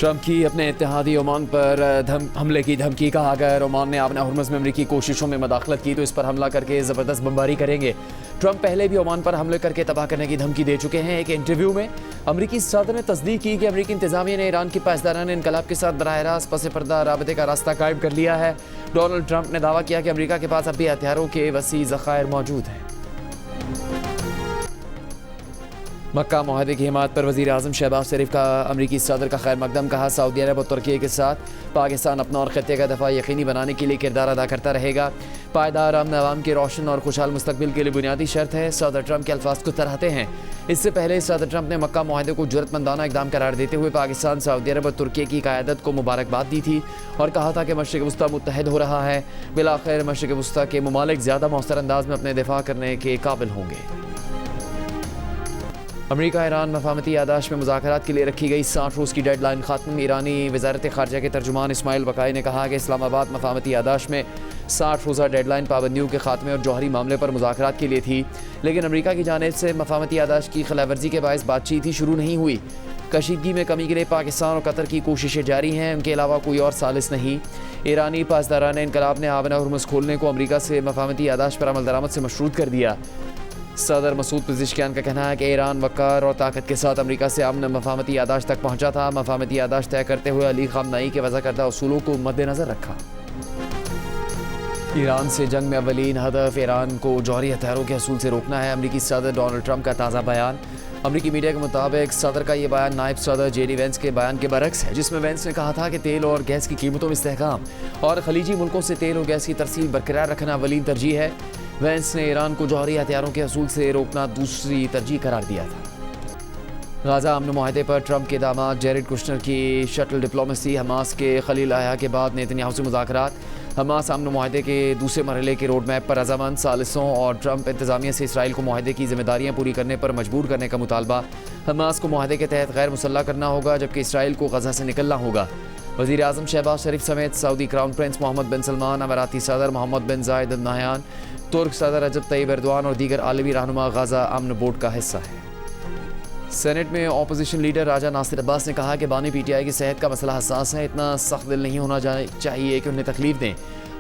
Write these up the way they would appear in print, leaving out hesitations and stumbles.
Trump की अपने इत्तेहादी Oman पर हमले की धमकी का। अगर ओमान ने अपना हुर्मुज़ में अमरीकी कोशिशों में मदाखलत की तो इस पर हमला करके ज़बरदस्त बमबारी करेंगे। ट्रंप पहले भी ओमान पर हमले करके तबाह करने की धमकी दे चुके हैं। एक इंटरव्यू में अमरीकी सदर ने तस्दीक की कि अमरीकी इंतजामिया ने ईरान की पासदाराना इनकलाब के साथ बराह रास्त पस पर्दा राबते का रास्ता कायम कर लिया है। डोनाल्ड ट्रंप ने दावा किया कि अमरीका के पास अब भी हथियारों के वसी ज़खायर मौजूद हैं। मक्का मुआहदे की हिमायत पर वज़ीर आज़म शहबाज शरीफ का अमरीकी सदर का खैर मकदम। कहा, सऊदी अरब और तुर्की के साथ पाकिस्तान अपना और खत्े का दफ़ा यकीनी बनाने के लिए किरदार अदा करता रहेगा। पायदार अमन अवाम के रोशन और खुशहाल मुस्तकबिल के लिए बुनियादी शर्त है। सदर ट्रंप के अल्फाज को तराहते हैं। इससे पहले सदर ट्रंप ने मक्का मुआहदे को जुर्रतमंदाना इक़दाम करार देते हुए पाकिस्तान, सऊदी अरब और तुर्की की क़यादत को मुबारकबाद दी थी और कहा था कि मशरिक़ वस्ता मुत्तहद हो रहा है। बिलाखिर मशरिक़ वस्ता के ममालिक ज़्यादा मौसर अंदाज में अपने दिफा करने के काबिल होंगे। अमरीका ईरान मफाहमती यादाश्त में मुज़ाकरात के लिए रखी गई 60 रोज़ की डेडलाइन ख़त्म। ईरानी वज़ारत ख़ारजा के तर्जुमान इस्माइल बकाई ने कहा कि इस्लामाबाद मफाहमती यादाश्त में 60 रोज़ा डेडलाइन पाबंदियों के खात्मे और जौहरी मामले पर मुज़ाकरात के लिए थी, लेकिन अमरीका की जानिब से मफाहमती यादाश्त की खिलाफवर्जी के बायस बातचीत ही शुरू नहीं हुई। कशीदगी में कमी के लिए पाकिस्तान और कतर की कोशिशें जारी हैं, उनके अलावा कोई और सालिस नहीं। ईरानी पासदाराना इनकलाब ने आबना हुर्मुज़ खोलने को अमरीका से मफाहमती यादाश्त पर अमल दरामद से मशरूत कर दिया। सदर मसूद पिज़िशकियान का कहना है कि ईरान वक़ार और ताकत के साथ अमरीका से अमन मफाहमती यादाश्त तक पहुँचा था। मफाहमती यादाश्त तय करते हुए अली ख़ामनेई के वज़ा करदा उसूलों को मद्देनज़र रखा। ईरान से जंग में अवलीन हदफ ईरान को जौहरी हथियारों के असूल से रोकना है। अमरीकी सदर डोनाल्ड ट्रंप का ताज़ा बयान। अमरीकी मीडिया के मुताबिक सदर का ये बयान नायब सदर जेडी वेंस के बयान के बरक्स है, जिसमें वेंस ने कहा था कि तेल और गैस की कीमतों में इस्तेहकाम और खलीजी मुल्कों से तेल और गैस की तरसील बरकरार रखना अवलीन तरजीह है। वेंस ने ईरान को जौहरी हथियारों के असूल से रोकना दूसरी तरजीह करार दिया था। गाज़ा अमन मुआहदे पर ट्रंप के दामाद जेरेड कुशनर की शटल डिप्लोमेसी। हमास के खलील आया के बाद नेतन्याहू से मुज़ाकरात। हमास अमन मुआहदे के दूसरे मरहले के रोड मैप पर रज़ामंद सालिसों और ट्रंप इंतज़ामिया से इसराइल को मुआहदे की जिम्मेदारियाँ पूरी करने पर मजबूर करने का मुतालबा। हमास को मुआहदे के तहत गैर मुसल्लह करना होगा, जबकि इसराइल को गज़ा से निकलना होगा। वज़ीर आज़म शहबाज शरीफ समेत सऊदी क्राउन प्रिंस मोहम्मद बिन सलमान, अमाराती सदर मोहम्मद बिन जायद अल नहयान, तुर्क सदर रजब तैयब एर्दोआन और दीगर आलमी रहनुमा गाज़ा अमन बोर्ड का हिस्सा है। सेनेट में अपोजिशन लीडर राजा नासिर अब्बास ने कहा कि बानी पीटीआई की सेहत का मसला हसास है, इतना सख्त दिल नहीं होना चाहिए कि उन्हें तकलीफ दें।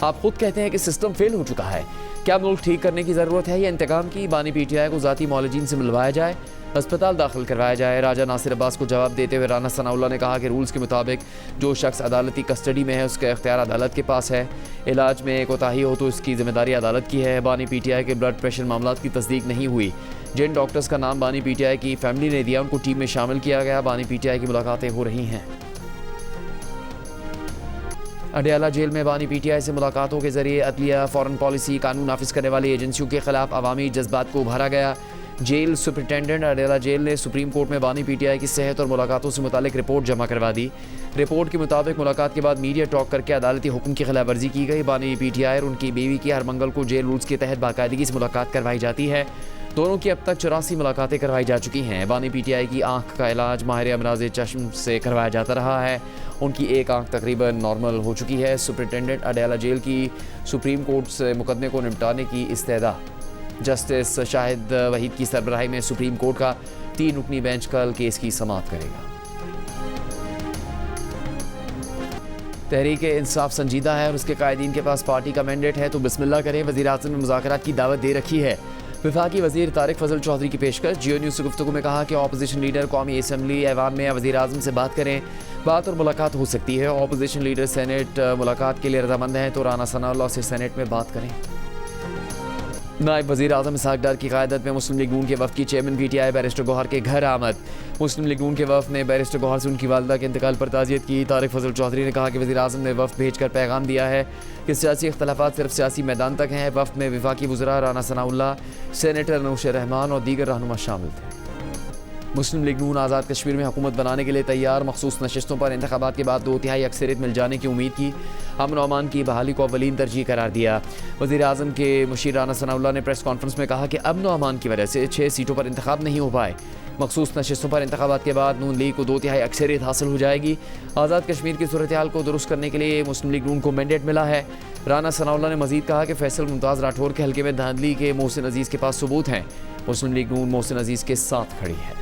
आप खुद कहते हैं कि सिस्टम फेल हो चुका है। क्या मुल्क ठीक करने की ज़रूरत है या इंतकाम की? बानी पीटीआई को ज़ाती मौलजीन से मिलवाया जाए, अस्पताल दाखिल करवाया जाए। राजा नासिर अब्बास को जवाब देते हुए राना सनाउल्लाह ने कहा कि रूल्स के मुताबिक जो शख्स अदालती कस्टडी में है उसका इख्तियार अदालत के पास है। इलाज में कोताही हो तो इसकी जिम्मेदारी अदालत की है। बानी पीटीआई के ब्लड प्रेशर मामला की तस्दीक नहीं हुई। जिन डॉक्टर्स का नाम बानी पीटीआई की फैमिली ने दिया उनको टीम में शामिल किया गया। बानी पीटीआई की मुलाकातें हो रही हैं। अडयाला जेल में बानी पीटीआई से मुलाकातों के जरिए अदलिया, फॉरेन पॉलिसी, कानून नाफिज करने वाली एजेंसियों के खिलाफ अवामी जज्बात को उभारा गया। जेल सुपरिटेंडेंट अडयाला जेल ने सुप्रीम कोर्ट में बानी पीटीआई की सेहत और मुलाकातों से मुतालिक रिपोर्ट जमा करवा दी। रिपोर्ट के मुताबिक मुलाकात के बाद मीडिया टॉक करके अदालती हुक्म की खिलाफ वर्जी की गई। बानी पीटीआई और उनकी बीवी की हर मंगल को जेल रूल्स के तहत बाकायदगी से मुलाकात करवाई जाती है। दोनों की अब तक 84 मुलाकातें करवाई जा चुकी हैं। बानी पीटीआई की आंख का इलाज माहिर अमराज चश्म से करवाया जाता रहा है। उनकी एक आंख तकरीबन नॉर्मल हो चुकी है। सुपरिटेंडेंट अडयाला जेल की सुप्रीम कोर्ट से मुकदमे को निपटाने की इस्तेदा। जस्टिस शाहिद वहीद की सरबराही में सुप्रीम कोर्ट का 3 रुकनी बेंच कल केस की समाअत करेगा। तहरीक इंसाफ संजीदा है और उसके कायदीन के पास पार्टी का मैंडेट है तो बिस्मिल्लाह करें। वज़ीर आज़म ने मुज़ाकरात की दावत दे रखी है। वफाकी वज़ीर तारिक फजल चौधरी की पेशकश। जियो न्यूज़ से गुफ्तगू में कहा कि अपोजिशन लीडर कौमी असम्बली ऐवान में वज़ीर आज़म से बात करें, बात और मुलाकात हो सकती है। अपोजिशन लीडर सेनेट मुलाकात के लिए रज़ामंद हैं तो राना सनाउल्लाह से सेनेट में बात करें। नायब वज़ीर आज़म इसहाक़ डार की क़यादत में मुस्लिम लीग नून के वफ़द की चेयरमैन पीटीआई बैरिस्टर गौहर के घर आमद। मुस्लिम लीग नून के वफ़द ने बैरिस्टर गौहर से उनकी वालदा के इंतकाल पर ताज़ियत की। तारिक फजल चौधरी ने कहा कि वज़ीर आज़म ने वफ़द भेजकर पैगाम दिया है कि सियासी इख्तलाफात सिर्फ सियासी मैदान तक हैं। वफ़द में वफाकी वज़रा राना सनाउल्लाह, सेनेटर नौशर रहमान और दीगर रहनुमा शामिल थे। मुस्लिम लीग नून आज़ाद कश्मीर में हुकूमत बनाने के लिए तैयार। मखसूस नशस्तों पर इंतखाबात के बाद 2/3 अक्सरियत मिल जाने की उम्मीद की। अमन और अमान की बहाली को अवलीन तरजीह करार दिया। वज़ीर आज़म के मुशीर राना सनाउल्लाह ने प्रेस कॉन्फ्रेंस में कहा कि अमन और अमान की वजह से 6 सीटों पर इंतखाब नहीं हो पाए। मखसूस नशस्तों पर इंतखाबात के बाद नून लीग को 2/3 अक्सरियत हासिल हो जाएगी। आज़ाद कश्मीर की सूरत हाल को दुरुस्त करने के लिए मुस्लिम लीग नून को मैंडेट मिला है। राना सनाउल्लाह ने मजीद कहा कि फैसल मुमताज़ राठौर के हल्के में धांधली के मोहसिन अजीज़ के पास सबूत हैं। मुस्लिम लीग नून मोहसिन अजीज़ के साथ खड़ी है।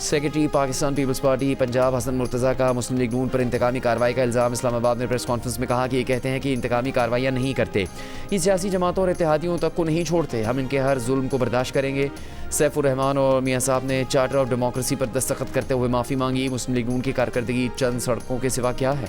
सेक्रेटरी पाकिस्तान पीपल्स पार्टी पंजाब हसन मुर्तज़ा का मुस्लिम लीग नून पर इंतकामी कार्रवाई का इल्ज़ाम। इस्लामाबाद में प्रेस कॉन्फ्रेंस में कहा कि ये कहते हैं कि इंतकामी कार्रवाइयाँ नहीं करते, ये सियासी जमातों और इत्तेहादियों तक को नहीं छोड़ते, हम इनके हर जुल्म को बर्दाश्त करेंगे। सैफुर रहमान और मियाँ साहब ने चार्टर ऑफ डेमोक्रेसी पर दस्तखत करते हुए माफ़ी मांगी। मुस्लिम लीग नून की कारकर्दगी चंद सड़कों के सिवा क्या है।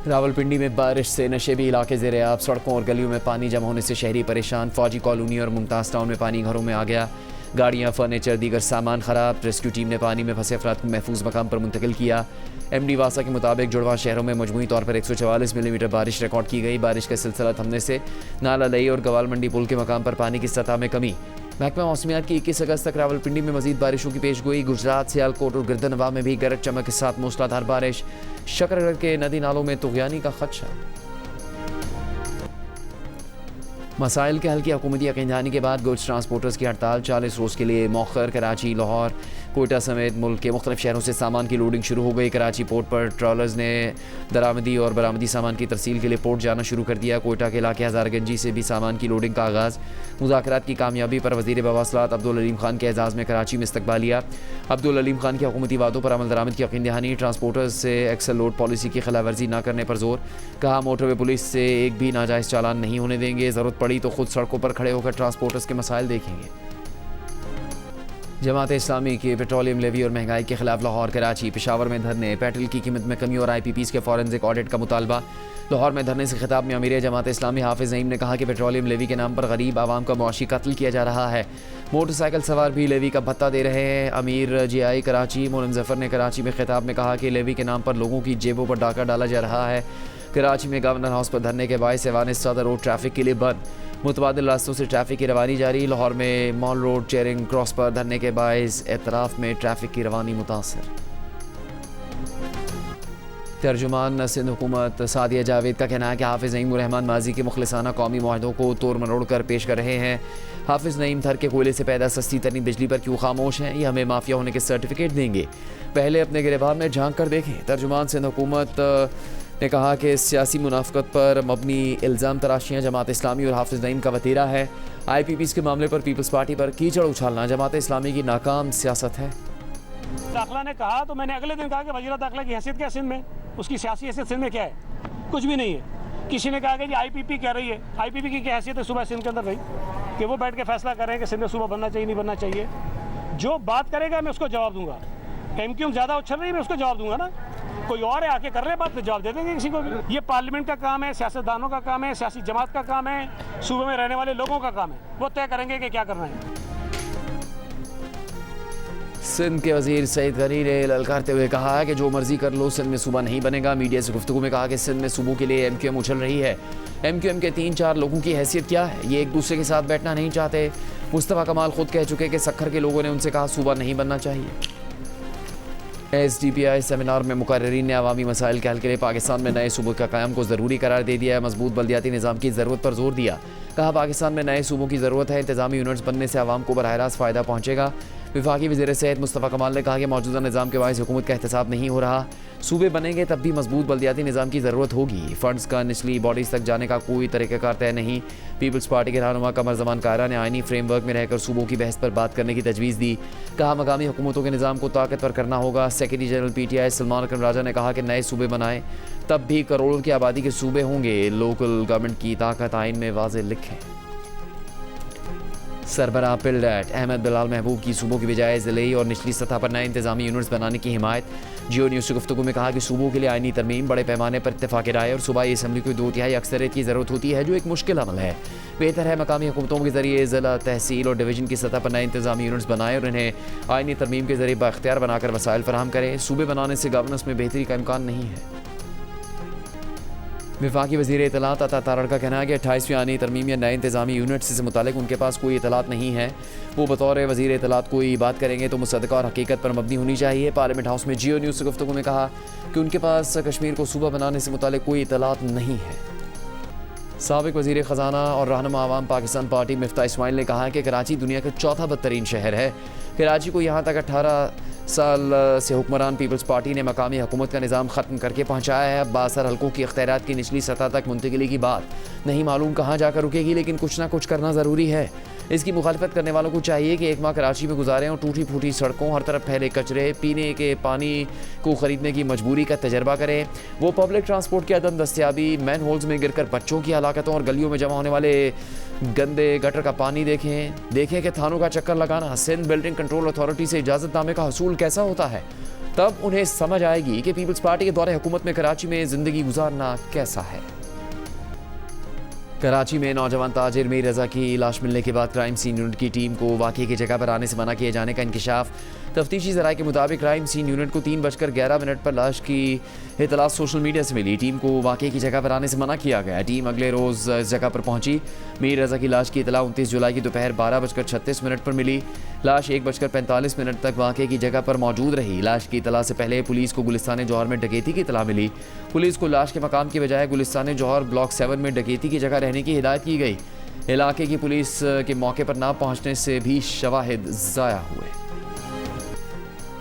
रावलपिंडी में बारिश से नशेबी इलाके ज़ेर-ए-आब, सड़कों और गलियों में पानी जमा होने से शहरी परेशान। फौजी कॉलोनी और मुमताज़ टाउन में पानी घरों में आ गया, गाड़ियाँ, फर्नीचर, दीगर सामान ख़राब। रेस्क्यू टीम ने पानी में फंसे अफराद को महफूज मकाम पर मुंतकिल किया। MD वासा के मुताबिक जुड़वा शहरों में मजमूई तौर पर 144 मिलीमीटर बारिश रिकॉर्ड की गई। बारिश का सिलसिला थमने से नाला लई और गवाल मंडी पुल के मकाम पर पानी की सतह में कमी। महकमा मौसमियात की 21 अगस्त तक रावलपिंडी में मजीद बारिशों की पेशगोई। गुजरात, सियालकोट और गिरदनवा में भी गरज चमक के साथ मूसलाधार बारिश। शकरगढ़ के नदी नालों में तुग़यानी का खदशा। मसाइल के हल की हुकूमती यकीनदहानी के बाद गुड्स ट्रांसपोर्टर्स की हड़ताल 40 रोज़ के लिए मौखर। कराची, लाहौर, कोयटा समेत मुल्क के मुख्तलिफ शहरों से सामान की लोडिंग शुरू हो गई। कराची पोर्ट पर ट्रॉलर्स ने दरामदी और बरामदी सामान की तरसील के लिए पोर्ट जाना शुरू कर दिया। कोयटा के इलाके हज़ारगंजी से भी सामान की लोडिंग का आगाज़। मुज़ाकरात की कामयाबी पर वज़ीर मवासलात अब्दुल अलीम खान के एजाज़ में कराची में इस्तकबालिया। अब्दुल अलीम खान के हुकूमती वादों पर अमल दरामद की यकीनदहानी। ट्रांसपोर्टर्स से एक्सल लोड पॉलिसी की खिलाफ वर्जी न करने पर जोर। कहा मोटरवे पुलिस से एक भी नाजायज़ चालान नहीं होने देंगे, ज़रूरत पड़ी तो खुद सड़कों पर खड़े होकर ट्रांसपोर्टर्स के मसाइल देखेंगे। जमात इस्लामी के पेट्रोलियम लेवी और महंगाई के खिलाफ लाहौर, कराची, पेशावर में धरने। पेट्रोल की कीमत में कमी और IPPs के फॉरेंसिक ऑडिट का मुतालबा। लाहौर में धरने से खिताब में अमीर जमात इस्लामी हाफिज़ नईम ने कहा कि पेट्रोलियम लेवी के नाम पर गरीब आवाम का मुआशी कत्ल किया जा रहा है। मोटरसाइकिल सवार भी लेवी का भत्ता दे रहे हैं। अमीर GI कराची मोलन जफ़र ने कराची में खिताब में कहा कि लेवी के नाम पर लोगों की जेबों पर डाका डाला जा रहा है। कराची में गवर्नर हाउस पर धरने के बायस एवान सदर रोड ट्रैफिक के लिए बंद। मुतबादिल रास्तों से ट्रैफिक की रवानी जारी। लाहौर में मॉल रोड चेयरिंग क्रॉस पर धरने के बायस एतराफ़ में ट्रैफिक की रवानी मुतासर। तर्जुमान सिंध हुकूमत सादिया जावेद का कहना है कि हाफिज़ नईम रहमान माजी के मुखलिसाना कौमी मुआहदों को तोड़ मरोड़ कर पेश कर रहे हैं। हाफिज़ नईम थर के कोयले से पैदा सस्ती तरीन बिजली पर क्यों खामोश हैं, ये हमें माफिया होने के सर्टिफिकेट देंगे, पहले अपने गिरबान में झांक कर देखें। तर्जुमान सिंध हुकूमत ने कहा कि सियासी मुनाफकत पर मबनी इल्ज़ाम तराशियाँ जमात इस्लामी और हाफिज़ नईम का वतीरा है। IPPs के मामले पर पीपल्स पार्टी पर कीचड़ उछालना जमात इस्लामी की नाकाम सियासत है। दाखिला ने कहा तो मैंने अगले दिन कहा कि वज़ीर दाखिला की हैसियत क्या सिंध में, उसकी सियासी हैसियत सिंध में क्या है, कुछ भी नहीं है। किसी ने कहा कि जी IPP कह रही है, IPP की क्या हैसियत है सुबह सिंध के अंदर रही कि वो बैठ के फैसला करें कि सिंध में सुबह बनना चाहिए नहीं बनना चाहिए। जो बात करेगा मैं उसको जवाब दूंगा। MQM ज़्यादा उछल रही है, मैं उसको जवाब दूंगा ना। कोई और है आके कर ले बात, जवाब दे देंगे किसी को भी। ये पार्लियामेंट का काम है, सियासतदानों का काम है, सियासी जमात का काम है, सूबे में रहने वाले लोगों का काम है, वो तय करेंगे कि क्या करना है। सिंध के वजीर सईद गनी ने ललकारते हुए कहा है कि जो मर्जी कर लो, सिंध में सूबा नहीं बनेगा। मीडिया से गुफ्तगू में कहा कि सिंध में सूबों के लिए MQM उछल रही है। MQM के 3-4 लोगों की हैसियत क्या है, ये एक दूसरे के साथ बैठना नहीं चाहते। मुस्तफ़ा कमाल खुद कह चुके कि सखर के लोगों ने उनसे कहा सूबा नहीं बनना चाहिए। SDPI सेमिनार में मुकर्रीन ने अवामी मसाइल के हल के लिए पाकिस्तान में नए सूबों का क़याम को ज़रूरी करार दे दिया है। मजबूत बल्दियाती निज़ाम की ज़रूरत पर जोर दिया। कहा पाकिस्तान में नए सूबों की ज़रूरत है, इंतज़ामी यूनिट्स बनने से आवाम को बराह रास्त फ़ायदा पहुँचेगा। वफाकी वज़ीर सेहत मुस्तफ़ा कमाल ने कहा कि मौजूदा निज़ाम के बायस हुकूमत का एहतसाब नहीं हो रहा। सूबे बनेंगे तब भी मजबूत बल्दियाती निज़ाम की ज़रूरत होगी। फ़ंड्स का निचली बॉडीज़ तक जाने का कोई तरीक़ाकार तय नहीं। पीपल्स पार्टी के रहनुमा कमर ज़मान कायरा ने आइनी फ्रेमवर्क में रहकर सूबों की बहस पर बात करने की तजवीज़ दी। कहा मकामी हुकूमतों के निज़ाम को ताकतवर करना होगा। सेक्रेटरी जनरल PTI सलमान अकरम राजा ने कहा कि नए सूबे बनाएं तब भी करोड़ों की आबादी के सूबे होंगे। लोकल गवर्नमेंट की ताकत आइन में वाज़ेह लिखें। सरबराह पिलडैट अहमद बिलाल महबूब की सूबों की बजाय ज़िले और निचली सतह पर नए इंतजामी यूनिट्स बनाने की हिमायत। जियो न्यूज़ से गुफ्तगू में कहा कि सूबों के लिए आइनी तरमीम, बड़े पैमाने पर इत्तेफाक राय और सूबाई असम्बली को 2/3 अक्सरियत की ज़रूरत होती है, जो एक मुश्किल अमल है। बेहतर है मकामी हुकूमतों के ज़रिए ज़िला, तहसील और डिवीज़न की सतह पर नए इंतजामी यूनिट्स बनाएं और इन्हें आइनी तरमीम के ज़रिए बाख्तियार बनाकर वसाइल फराहम करें। सूबे बनाने से गवर्नेंस में बेहतरी का इम्कान नहीं है। वफाकी वज़ीर इत्तलात अता तारड़ का कहना है कि 28वीं आनी तरमीम या नए इंतजामी यूनिट्स से मुतालिक उनके पास कोई इत्तलात नहीं है। वो बतौर वज़ीर इत्तलात कोई बात करेंगे तो मुसद्दक़ा और हकीकत पर मबनी होनी चाहिए। पार्लियामेंट हाउस में जियो न्यूज़ से गुफ्तगू में कहा कि उनके पास कश्मीर को सूबा बनाने से मुतालिक कोई इत्तलात नहीं है। साबिक़ वज़ीर ख़जाना और रहनुमा आवाम पाकिस्तान पार्टी मिफ्ता इस्माइल ने कहा है कि कराची दुनिया का चौथा बदतरीन शहर है। कराची को यहाँ तक 18 साल से हुक्मरान पीपल्स पार्टी ने मकामी हुकूमत का निज़ाम ख़त्म करके पहुँचाया है। अब बासर हल्कों की इख्तियारात की निचली सतह तक मुंतकिली की बात नहीं मालूम कहाँ जाकर रुकेगी, लेकिन कुछ ना कुछ करना ज़रूरी है। इसकी मुखालफत करने वालों को चाहिए कि एक माह कराची में गुजारें और टूटी फूटी सड़कों, हर तरफ फैले कचरे, पीने के पानी को ख़रीदने की मजबूरी का तजर्बा करें। वो पब्लिक ट्रांसपोर्ट की अदम दस्तियाबी, मैन होल्स में गिरकर बच्चों की हलाकतों और गलियों में जमा होने वाले गंदे गटर का पानी देखें कि थानों का चक्कर लगाना, सिंध बिल्डिंग कंट्रोल अथॉरिटी से इजाज़तनामे का हसूल कैसा होता है। तब उन्हें समझ आएगी कि पीपल्स पार्टी के दौरे हुकूमत में कराची में ज़िंदगी गुजारना कैसा है। कराची में नौजवान ताजिर मीर रज़ा की लाश मिलने के बाद क्राइम सीन यूनिट की टीम को वाक़े की जगह पर आने से मना किए जाने का इंकशाफ। तफ्तीशी ज़राए के मुताबिक क्राइम सीन यूनिट को 3:11 पर लाश की इतला सोशल मीडिया से मिली। टीम को वाक़े की जगह पर आने से मना किया गया। टीम अगले रोज़ इस जगह पर पहुंची। मीर रज़ा की लाश की इतला 29 जुलाई की दोपहर 12:36 पर मिली। लाश 1:45 तक वाक़े की जगह पर मौजूद रही। लाश की इतला से पहले पुलिस को गुलिस्तान जौहर में डकैती की इतला मिली। पुलिस को लाश के मकाम की बजाय गुलिस्तान जौहर ब्लॉक 7 में डकैती की जगह रहने की हिदायत की गई। इलाके की पुलिस के मौके पर ना पहुंचने से भी शवाहिद ज़ाया हुए।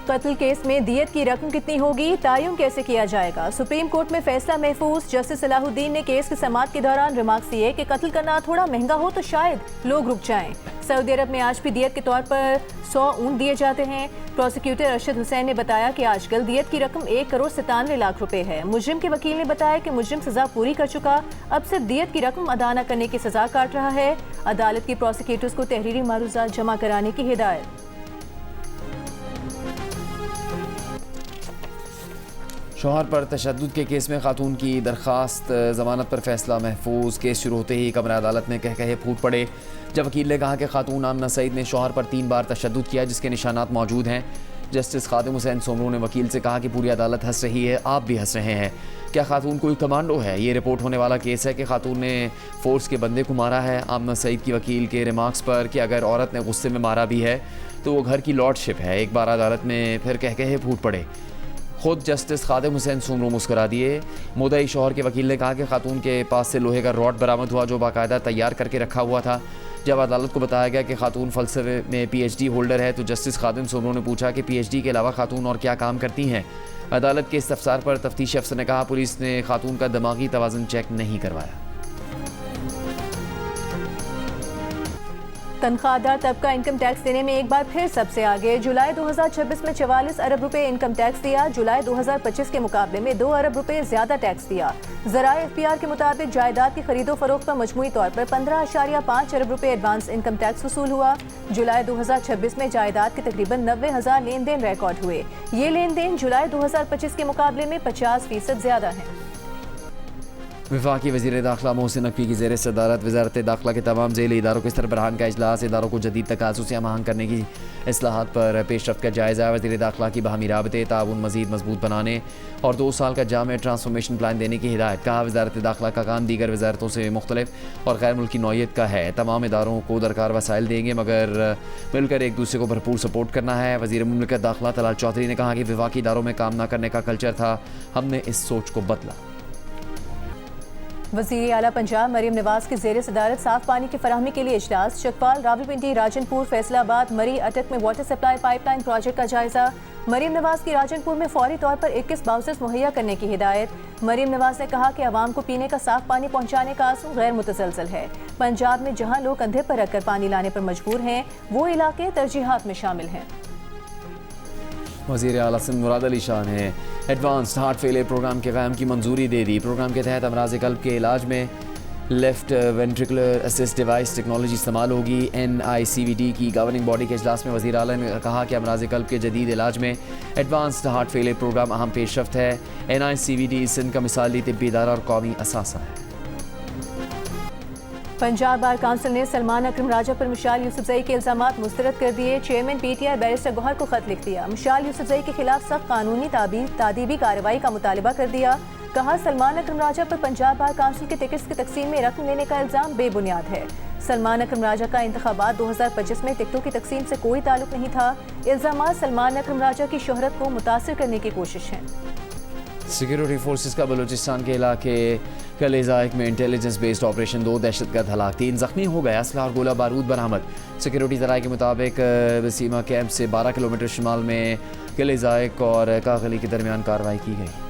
कत्ल केस में दियत की रकम कितनी होगी, तयन कैसे किया जाएगा। सुप्रीम कोर्ट में फैसला महफूज। जस्टिस सलाहुद्दीन ने केस की समाअत के दौरान रिमार्क्स दिए कि कत्ल करना थोड़ा महंगा हो तो शायद लोग रुक जाएं। सऊदी अरब में आज भी दियत के तौर पर 100 ऊंट दिए जाते हैं। प्रोसिक्यूटर अरशद हुसैन ने बताया कि आजकल दियत की रकम 1,97,00,000 रुपए है। मुजरिम के वकील ने बताया कि मुजरिम सजा पूरी कर चुका, अब सिर्फ दियत की रकम अदा न करने की सजा काट रहा है। अदालत की प्रोसिक्यूटर्स को तहरीरी मारूजात जमा कराने की हिदायत। शौहर पर तशद्दुद के केस में खातून की दरख्वास्त ज़मानत पर फैसला महफूज। केस शुरू होते ही कमरा अदालत में कहे फूट पड़े जब वकील ने कहा कि खातून आमना सईद ने शौहर पर 3 बार तशद्दुद किया जिसके निशानात मौजूद हैं। जस्टिस खादिम हुसैन सोमरू ने वकील से कहा कि पूरी अदालत हंस रही है, आप भी हंस रहे हैं। क्या खातून कोई कमांडो है? ये रिपोर्ट होने वाला केस है कि खातून ने फोर्स के बंदे को मारा है। आमना सईद की वकील के रिमार्क्स पर कि अगर औरत ने गुस्से में मारा भी है तो वो घर की लॉर्डशिप है। एक बार अदालत में फिर कहे फूट पड़े। खुद जस्टिस खादिम हुसैन सोमरू मुस्करा दिए। मुद्दई शौहर के वकील ने कहा कि खातून के पास से लोहे का रॉड बरामद हुआ जो बाकायदा तैयार करके रखा हुआ था। जब अदालत को बताया गया कि खातून फ़लसफ़े में PhD होल्डर है तो जस्टिस खादिम सोमरू ने पूछा कि PhD के अलावा खातून और क्या काम करती हैं। अदालत के इस्तफसार पर तफ्तीशी अफसर ने कहा पुलिस ने खातून का दिमागी तवाज़ुन चेक नहीं करवाया। तनख्वाहदार तबका इनकम टैक्स देने में एक बार फिर सबसे आगे। जुलाई 2026 में 44 अरब रुपए इनकम टैक्स दिया। जुलाई 2025 के मुकाबले में 2 अरब रुपए ज्यादा टैक्स दिया। ज़राए FPR के मुताबिक जायदाद की खरीदो फरोख्त पर मजमूई तौर पर 15.5 अरब रुपए एडवांस इनकम टैक्स वसूल हुआ। जुलाई 2026 में जायदाद के तकरीबन 90,000 लेन देन रिकॉर्ड हुए। ये लेन देन जुलाई 2025 के मुकाबले में 50% ज्यादा है। वफाकी वज़ीर दाखिला मोहसिन नकवी की ज़ेर सदारत वज़ारत दाखिला के तमाम ज़ेली इदारों के सरबराहान का इजलास। इदारों को जदीद तकाज़ुज़ से आहंग करने की इस्लाहात पर पेशरफ्त का जायज़ा। वज़ीर दाखिला की बाहमी राबते ताउन मज़ीद मजबूत बनाने और 2 साल का जामे ट्रांसफॉर्मेशन प्लान देने की हिदायत। कहा वज़ारत दाखिला का काम दीगर वज़ारतों से मुख्तलिफ और गैर मुल्की नौइयत का है। तमाम इदारों को दरकार वसाइल देंगे मगर मिलकर एक दूसरे को भरपूर सपोर्ट करना है। वज़ीर मुमलिकत दाखिला तलाल चौधरी ने कहा कि वफाकी इदारों में काम न करने का कल्चर था, हमने इस सोच को बदला। वज़ीर आला पंजाब मरीम नवाज की ज़ेर सदारत साफ पानी की फराहमी के लिए इजलास। चकवाल, रावलपिंडी, राजनपुर, फैसलाबाद, मरी, अटक में वाटर सप्लाई पाइपलाइन प्रोजेक्ट का जायजा। मरीम नवाज की राजनपुर में फौरी तौर पर 21 बाउसर्स मुहैया करने की हिदायत। मरीम नवाज ने कहा कि आवाम को पीने का साफ पानी पहुँचाने का आज़म गैर मुतसलसल है। पंजाब में जहाँ लोग कंधे पर रखकर पानी लाने पर मजबूर हैं वो इलाके तरजीहात में शामिल हैं। वज़ीर आला सिंध मुराद अली शाह ने एडवांस्ड हार्ट फेलियर प्रोग्राम के क़याम की मंजूरी दे दी। प्रोग्राम के तहत अमराज़ क़ल्ब के इलाज में left ventricular assist device technology इस्तेमाल होगी। NICVD की गवर्निंग बॉडी के इजलास में वज़ीर आला ने कहा कि अमराज़ क़ल्ब के जदीद इलाज में एडवांस्ड हार्ट फेलियर प्रोग्राम अहम पेशरफ्त है। NICVD सिंध का मिसाली तिब्बी इदारा और कौमी असासा है। पंजाब बार काउंसिल ने सलमान अकरम राजा पर मिशाल यूसुफजई के इल्जामात मुस्तरद कर दिए। चेयरमैन PTI बैरिस्टर गौहर को खत लिख दिया। मिशाल यूसुफजई के खिलाफ सख्त कानूनी तादीबी कार्रवाई का मुतालबा कर दिया। कहा सलमान अकरम राजा पर पंजाब बार काउंसिल के टिकट्स की तकसीम में रकम लेने का इल्जाम बेबुनियाद है। सलमान अकरम राजा का इंतखाबात 2025 में टिकटों की तकसीम से कोई ताल्लुक नहीं था। इल्जामात सलमान अकरम राजा की शोहरत को मुतासिर करने की कोशिश है। सिक्योरिटी फोर्सेस का बलूचिस्तान के इलाके कल इज़ाइक में इंटेलिजेंस बेस्ड ऑपरेशन 2 दहशतगर्द हलाक, 3 जख्मी हो गए, असला और गोला बारूद बरामद। सिक्योरिटी ज़राए के मुताबिक वसीमा कैंप से 12 किलोमीटर शुमाल में कल इज़ाइक और कागली के दरमियान कार्रवाई की गई।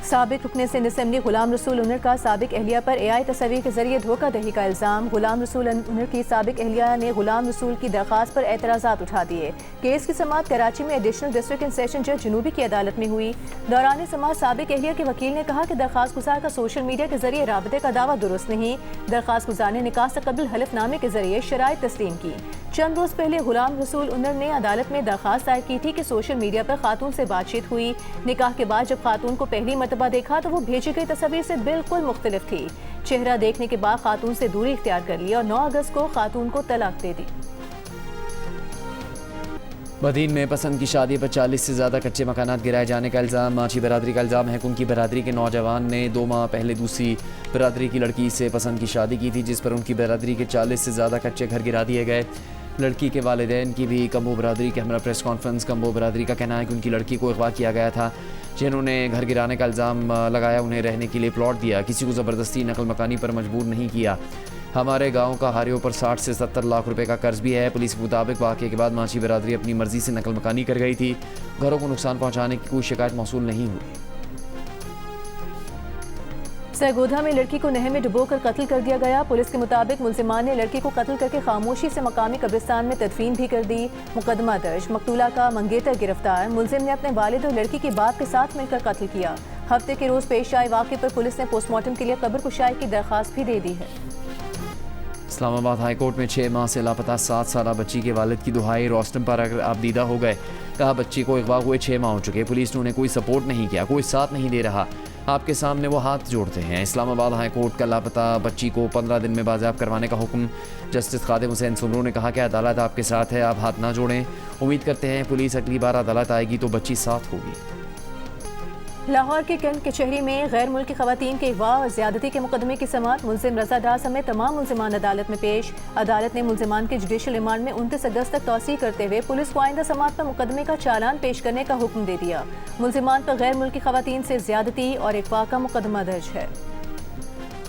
साबिक रुकने सिंध असेंबली गुलाम रसूल उनर का साबिक एहलिया पर AI तस्वीर के जरिए धोखाधड़ी का इल्ज़ाम। गुलाम रसूल उनर की साबिक एहलिया ने गुलाम रसूल की दरख्वास्त पर एतराज़ात उठा दिए। केस की समाअत कराची में एडिशनल डिस्ट्रिक्ट एंड सेशन जज जनूबी की अदालत में हुई। दौरान समाअत साबिक एहलिया के वकील ने कहा कि दरख्वास्त गुजार का सोशल मीडिया के जरिए राबते का दावा दुरुस्त नहीं। दरख्वास्त गुजार ने निकाह से कबल हलफनामे के जरिए शराइत तस्लीम की। चंद रोज पहले गुलाम रसूल उनर ने अदालत में दरख्वास्त दायर की थी कि सोशल मीडिया पर खातून से बातचीत हुई। निकाह के बाद जब खातून को पहली मरतबा देखा तो वो भेजी गई तस्वीर से बिल्कुल मुख्तलिफ थी। चेहरा देखने के बाद खातून से दूरी इख्तियार कर ली और 9 अगस्त को खातून को तलाक दे दी। बदीन में पसंद की शादी पर 40 से ज़्यादा कच्चे मकानात गिराए जाने का इल्ज़ाम। माची बरादरी का इल्ज़ाम है कि उनकी बरादरी के नौजवान ने 2 माह पहले दूसरी बरादरी की लड़की से पसंद की शादी की थी, जिस पर उनकी बरादरी के 40 से ज़्यादा कच्चे घर गिरा दिए गए। लड़की के वालिदैन की भी कम्बो बरादरी के हमरा प्रेस कॉन्फ्रेंस। कम्बो बरादरी का कहना है कि उनकी लड़की को अगवा किया गया था, जिन्होंने घर गिराने का इल्ज़ाम लगाया, उन्हें रहने के लिए प्लॉट दिया, किसी को ज़बरदस्ती नकल मकानी पर मजबूर नहीं किया। हमारे गांव का हारियों पर 60 से 70 लाख रुपए का कर्ज भी है। पुलिस के मुताबिक वाक़े के बाद माची बरादरी अपनी मर्जी से नकल मकानी कर गई थी। घरों को नुकसान पहुँचाने की कोई शिकायत मौसूल नहीं हुई। सरगोधा में लड़की को नहर में डुबोकर कत्ल कर दिया गया। पुलिस के मुताबिक मुल्जिमान ने लड़की को कत्ल करके खामोशी से मकामी कब्रिस्तान में तदफीन भी कर दी। मुकदमा दर्ज, मकतूला का मंगेतर गिरफ्तार। मुलजिम ने अपने वालिद और लड़की के बाप के साथ मिलकर कत्ल किया। हफ्ते के रोज पेश आए वाक़े पर पुलिस ने पोस्टमार्टम के लिए कब्र कुशाई की दरख्वास्त भी दे दी है। इस्लामाबाद हाई कोर्ट में 6 माह से लापता 7 साला बच्ची के वालिद की दुहाई। रोस्टम पर आबदीदा हो गए। कहा बच्ची को अगवा हुए 6 माह हो चुके, पुलिस ने उन्हें कोई सपोर्ट नहीं किया, कोई साथ नहीं दे रहा। आपके सामने वो हाथ जोड़ते हैं। इस्लामाबाद हाई कोर्ट का लापता बच्ची को 15 दिन में बाज़ाब करवाने का हुक्म। जस्टिस खादिम हुसैन सुमरू ने कहा कि अदालत आपके साथ है, आप हाथ ना जोड़ें। उम्मीद करते हैं पुलिस अगली बार अदालत आएगी तो बच्ची साथ होगी। लाहौर के कैंट कचहरी में गैर मुल्की खवातीन के अगवा और ज्यादती के मुकदमे की समाअत। मुलजिम रजा डार समेत तमाम मुलजिमान अदालत में पेश। अदालत ने मुलजिमान के जुडिशल रिमांड में 29 अगस्त तक तौसीह करते हुए पुलिस को आइंदा समाअत पर मुकदमे का चालान पेश करने का हुक्म दे दिया। मुलजिमान पर गैर मुल्की खवातीन से ज्यादती और अगवा का मुकदमा दर्ज है।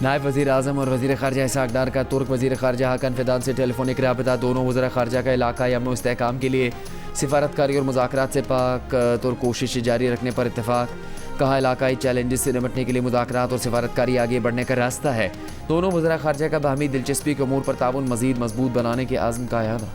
नायब वज़ीर आज़म और वज़ीर ख़ारजा इसहाक़ डार का तुर्क वज़ीर ख़ारजा हाकन फ़िदान से टेलीफोनिक राबता। दोनों वज़ीर ख़ारजा का इलाक़ाई अमन व इस्तेहकाम के लिए सिफारतकारी और मुज़ाकरात से पाक तुर्क कोशिश जारी रखने पर इत्तेफाक। कहा इलाक़ाई चैलेंजेस से निपटने के लिए मुज़ाकरात और सिफारतकारी आगे बढ़ने का रास्ता है। दोनों वज़ीर ख़ारजा का बाहमी दिलचस्पी के अमूर पर ताउन मज़ीद मजबूत बनाने के आज़म का याद।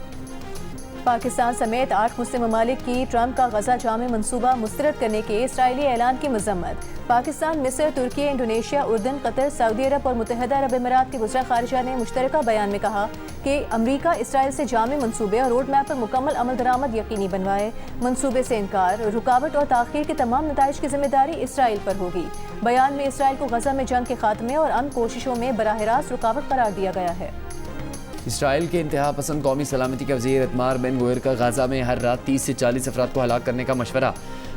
पाकिस्तान समेत 8 मुस्लिम ममालिक की ट्रंप का गजा जामे मनसूबा मुस्तरद करने के इसराइली ऐलान की मजम्मत। पाकिस्तान, मिस्र, तुर्की, इंडोनेशिया, उर्दन, कतर, सऊदी अरब और मुत्तहिदा अरब अमीरात के वज़ीर ख़ारजा ने मुश्तरका बयान में कहा कि अमरीका इसराइल से जामे मनसूबे और रोड मैप पर मुकम्मल अमल दरामद यकीनी बनवाए। मनसूबे से इनकार, रुकावट और ताख़ीर के तमाम नताइज की जिम्मेदारी इसराइल पर होगी। बयान में इसराइल को गजा में जंग के खात्मे और अमन कोशिशों में बराह रास्त रुकावट करार दिया गया है। इसराइल के इंतहा पसंद कौमी सलामती के वज़ीर इतमार बिन गुवेर का गाज़ा में हर रात 30 से 40 अफराद को हलाक करने का मशवरा।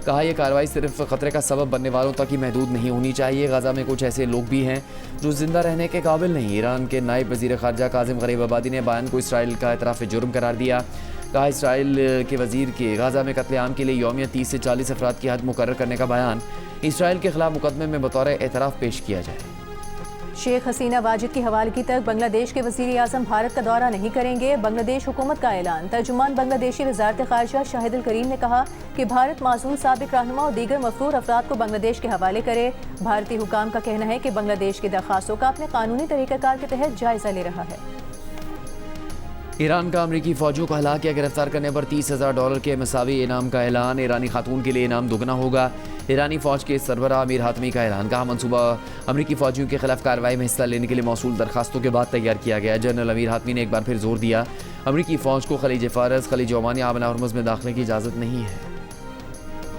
कहा यह कार्रवाई सिर्फ ख़तरे का सबब बनने वालों तक ही महदूद नहीं होनी चाहिए। गाज़ा में कुछ ऐसे लोग भी हैं जो जिंदा रहने के काबिल नहीं। ईरान के नायब वज़ीर ख़ारजा काज़िम गरीब आबादी ने बयान को इसराइल का एतराफ़ जुर्म करार दिया। कहा इसराइल के वज़ीर के गाज़ा में कत्लेआम के लिए यौमिया 30 से 40 अफराद की हद मुकर्रर करने का बयान इसराइल के खिलाफ मुकदमे में बतौर एतराफ़ पेश किया जाए। शेख हसीना वाजिद की हवालगी तक बांग्लादेश के वज़ीर आज़म भारत का दौरा नहीं करेंगे। बांग्लादेश हुकूमत का ऐलान। तर्जुमान बांग्लादेशी वज़ारत ख़ारजा शाहिदुल करीम ने कहा कि भारत मासूल साबिक रहनुमा और दीगर मफरूर अफराद को बांग्लादेश के हवाले करे। भारतीय हुकाम का कहना है कि बांग्लादेश की दरख्वास्तों का अपने कानूनी तरीक़ाकार के तहत जायज़ा ले रहा है। ईरान का अमरीकी फ़ौजियों को हलाक या गिरफ्तार करने पर $30,000 के मसावी इनाम का ऐलान। ईरानी खातून के लिए इनाम दुगना होगा। ईरानी फ़ौज के सरबराह अमीर हातमी का ऐलान। कहा मनसूबा अमरीकी फ़ौजियों के खिलाफ कार्रवाई में हिस्सा लेने के लिए मौसूल दरखास्तों के बाद तैयार किया गया। जनरल अमीर हातमी ने एक बार फिर जोर दिया अमरीकी फ़ौज को खलीज फ़ारस, खलीज ओमान या आबन हरमुज़ में दाखिले की इजाज़त नहीं है।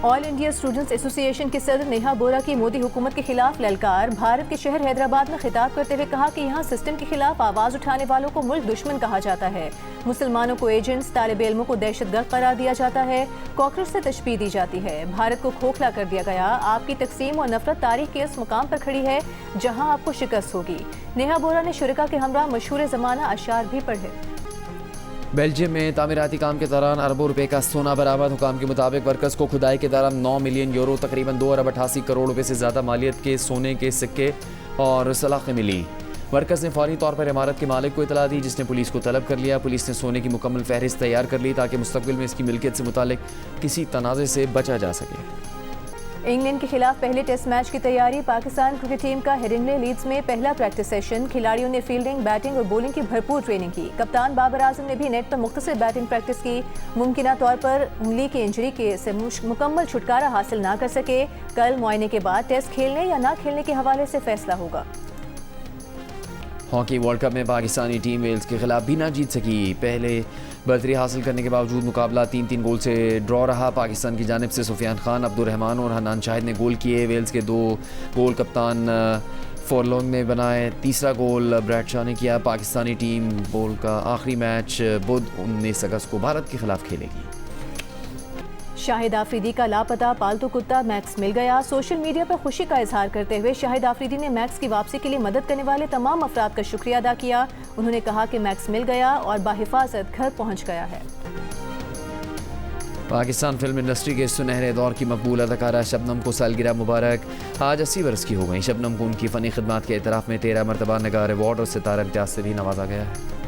ऑल इंडिया स्टूडेंट्स एसोसिएशन के सदर नेहा बोरा की मोदी हुकूमत के खिलाफ ललकार। भारत के शहर हैदराबाद में खिताब करते हुए कहा कि यहाँ सिस्टम के खिलाफ आवाज़ उठाने वालों को मुल्क दुश्मन कहा जाता है। मुसलमानों को एजेंट्स, तालिब इल्मों को दहशतगर्द करार दिया जाता है। कॉकरोच से तशबीह दी जाती है। भारत को खोखला कर दिया गया। आपकी तकसीम और नफरत तारीख के उस मुकाम पर खड़ी है जहाँ आपको शिकस्त होगी। नेहा बोरा ने शुरका के हमरा मशहूर ज़माना अशार भी पढ़े। बेल्जियम में तामीराती काम के दौरान अरबों रुपए का सोना बरामद। हुकाम के मुताबिक वर्कर्स को खुदाई के दौरान 9 मिलियन यूरो तकरीबन 2 अरब 88 करोड़ रुपए से ज़्यादा मालियत के सोने के सिक्के और सलाखें मिली। मरकज़ ने फौरी तौर पर इमारत के मालिक को इतला दी, जिसने पुलिस को तलब कर लिया। पुलिस ने सोने की मुकम्मल फहरिस्त तैयार कर ली ताकि मुस्तक़बिल में इसकी मिल्कियत से मुतालिक किसी तनाज़े से बचा जा सके। इंग्लैंड के खिलाफ पहले टेस्ट मैच की तैयारी। पाकिस्तान क्रिकेट टीम का हेडिंग्ले लीड्स में पहला प्रैक्टिस सेशन। खिलाड़ियों ने फील्डिंग, बैटिंग और बॉलिंग की भरपूर ट्रेनिंग की। कप्तान बाबर आजम ने भी नेट पर मुख्तसर बैटिंग प्रैक्टिस की। मुमकिना तौर पर उंगली की इंजरी के से मुकम्मल छुटकारा हासिल ना कर सके। कल मुआयने के बाद टेस्ट खेलने या ना खेलने के हवाले से फैसला होगा। हॉकी वर्ल्ड कप में पाकिस्तानी टीम वेल्स के खिलाफ भी ना जीत सकी। पहले बर्तरी हासिल करने के बावजूद मुकाबला 3-3 गोल से ड्रॉ रहा। पाकिस्तान की जानिब से सुफियान खान, अब्दुल रहमान और हनान शाहिद ने गोल किए। वेल्स के 2 गोल कप्तान फॉरलोंग ने बनाए। तीसरा गोल ब्रैड शाह ने किया। पाकिस्तानी टीम बोल का आखिरी मैच बुध 19 अगस्त को भारत के खिलाफ खेलेगी। शाहिद आफरीदी का लापता पालतू कुत्ता मैक्स मिल गया। सोशल मीडिया पर खुशी का इजहार करते हुए शाहिद आफरीदी ने मैक्स की वापसी के लिए मदद करने वाले तमाम अफराद का शुक्रिया अदा किया। उन्होंने कहा कि मैक्स मिल गया और बाहिफाजत घर पहुंच गया है। पाकिस्तान फिल्म इंडस्ट्री के सुनहरे दौर की मकबूल अदाकारा शबनम को सालगिरह मुबारक। आज 80 बरस की हो गई। शबनम को उनकी फ़नी खिदमात के एतराफ़ में 13 मरतबा नगार अवार्ड और सितारा इम्तियाज़ से भी नवाजा गया है।